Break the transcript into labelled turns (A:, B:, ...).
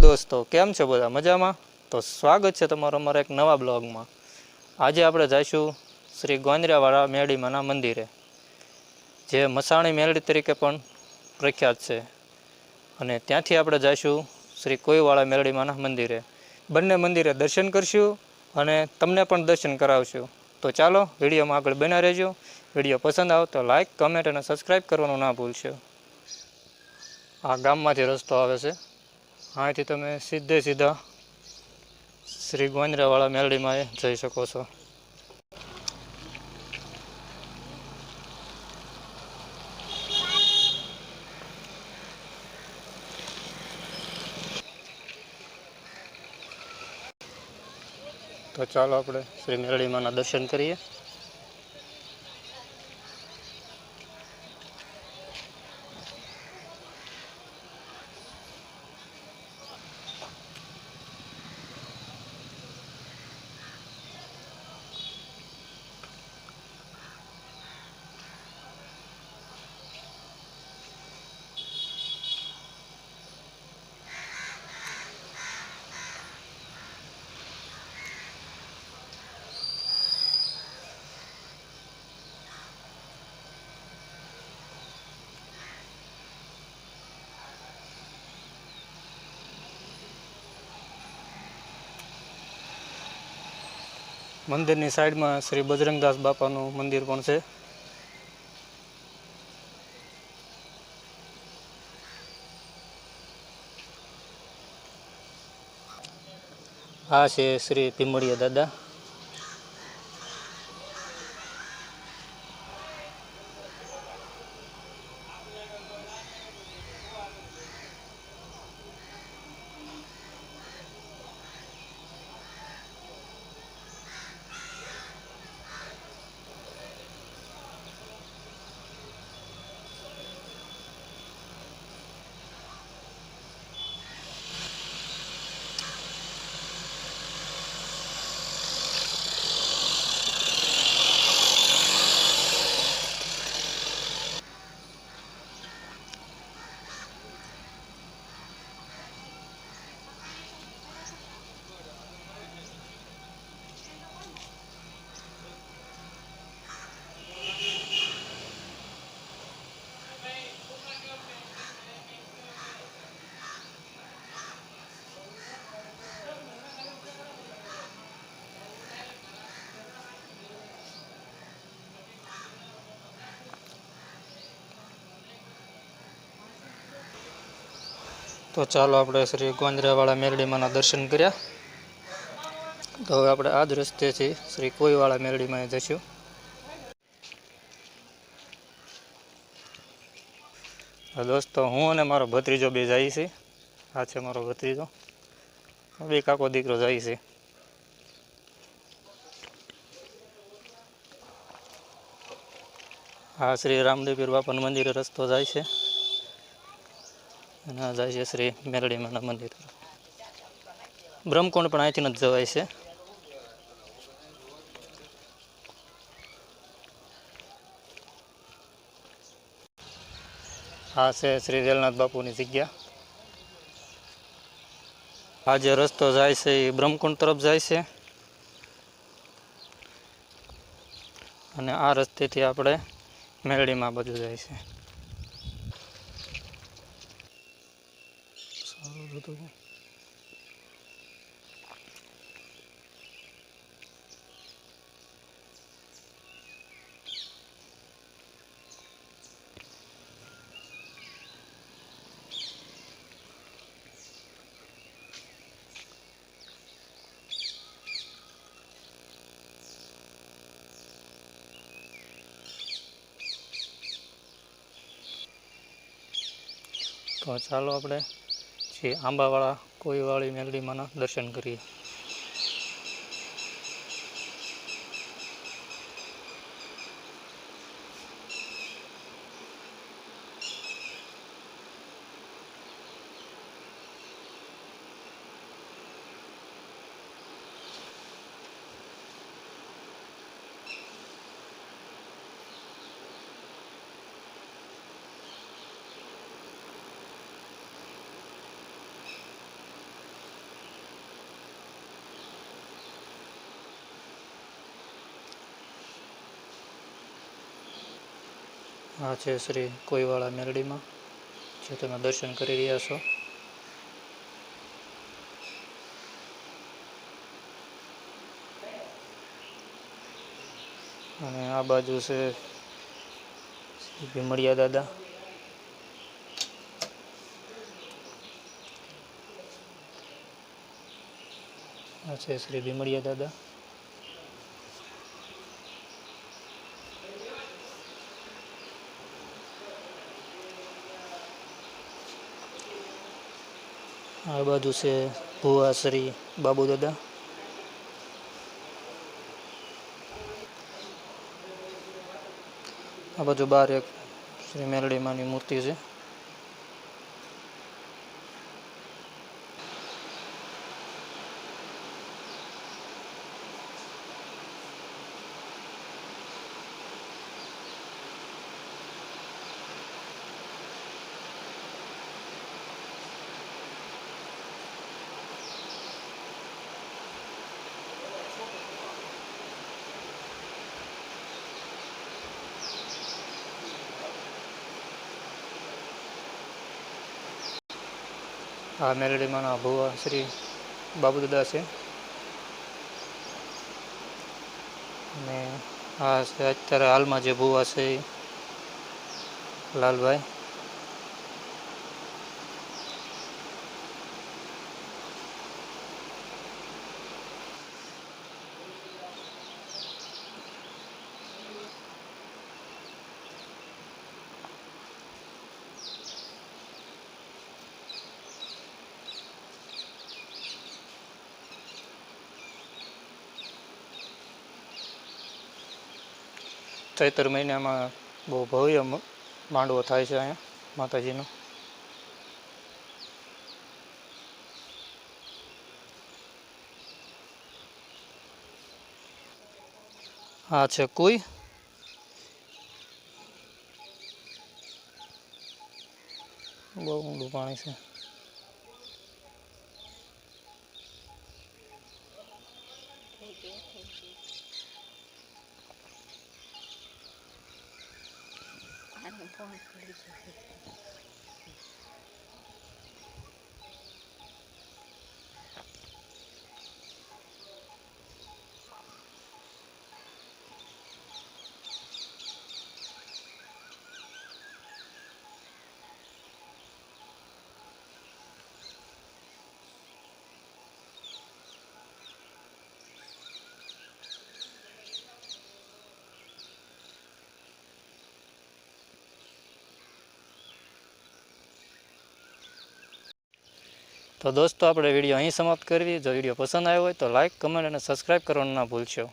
A: દોસ્તો, કેમ છો બધા? મજામાં? તો સ્વાગત છે તમારું અમારા એક નવા બ્લોગમાં. આજે આપણે જઈશું શ્રી ગોંદરિયાવાળા મેરડીમાના મંદિરે, જે મસાણી મેરડી તરીકે પણ પ્રખ્યાત છે. અને ત્યાંથી આપણે જઈશું શ્રી કોઈવાળા મેરડીમાના મંદિરે. બંને મંદિરે દર્શન કરશું અને તમને પણ દર્શન કરાવશું. તો ચાલો વિડીયોમાં આગળ બન્યા રહેજો. વિડીયો પસંદ આવે તો લાઇક, કમેન્ટ અને સબસ્ક્રાઈબ કરવાનું ના ભૂલશો. આ ગામમાંથી રસ્તો આવે છે. અહીંથી તમે સીધા શ્રી ગોંદરિયાવાળા મેરડીમાં જઈ શકો છો. તો ચાલો આપણે શ્રી મેરડીમાના દર્શન કરીએ. મંદિરની સાઈડમાં શ્રી બજરંગદાસ બાપાનું મંદિર પણ છે. આ છે શ્રી ભીમડિયા દાદા. તો ચાલો આપણે શ્રી ગોંદરિયાવાળા મેરડીમાના દર્શન કર્યા. તો હવે આપણે આ જ રસ્તેથી શ્રી કોઈવાળા મેરડીમાં જઈશું. દોસ્તો, હું અને મારો ભત્રીજો બે જાય છે. આ છે મારો ભત્રીજો, બે કાકો દીકરો જાય છે. આ શ્રી રામદેવપીર બાપાનું મંદિરે રસ્તો જાય છે અને આ જાય છે શ્રી મેરડીમાના મંદિર. બ્રહ્મકુંડ પણ અહીંથી જ જવાય છે. આ છે શ્રી વેલનાથ બાપુની જગ્યા. આ જે રસ્તો જાય છે એ બ્રહ્મકુંડ તરફ જાય છે અને આ રસ્તેથી આપણે મેરડીમાં બધું જાય છે. તો ચાલો આપણે જે આંબાવાળા કોઈવાળી મેરડીમાંના દર્શન કરીએ. આ છે શ્રી કોઈવાળા મેલડીમાં, જે તમે દર્શન કરી રહ્યા છો. અને આ બાજુ છે ભીમડિયા દાદા. આ છે શ્રી ભીમડિયા દાદા. આ બાજુ છે ભુવા શ્રી બાબુ દાદા. આ બાજુ બહાર એક શ્રી મેલડી માની મૂર્તિ છે. આ મેલડીમાંના ભુવા શ્રી બાબુ દાદા છે. અને આ છે અત્યારે હાલમાં જે ભુવા છે એ લાલભાઈ. ચૈત્ર મહિનામાં બહુ ભવ્ય માંડવો થાય છે અહીંયા માતાજીનો. આ છે કુઈ. બહુ ઊંડું પાણી છે. તો દોસ્તો આપણે વિડીયો અહીં સમાપ્ત કરવી. જો વિડીયો પસંદ આવ્યો હોય તો લાઇક, કમેન્ટ અને સબસ્ક્રાઈબ કરવાનું ના ભૂલશો.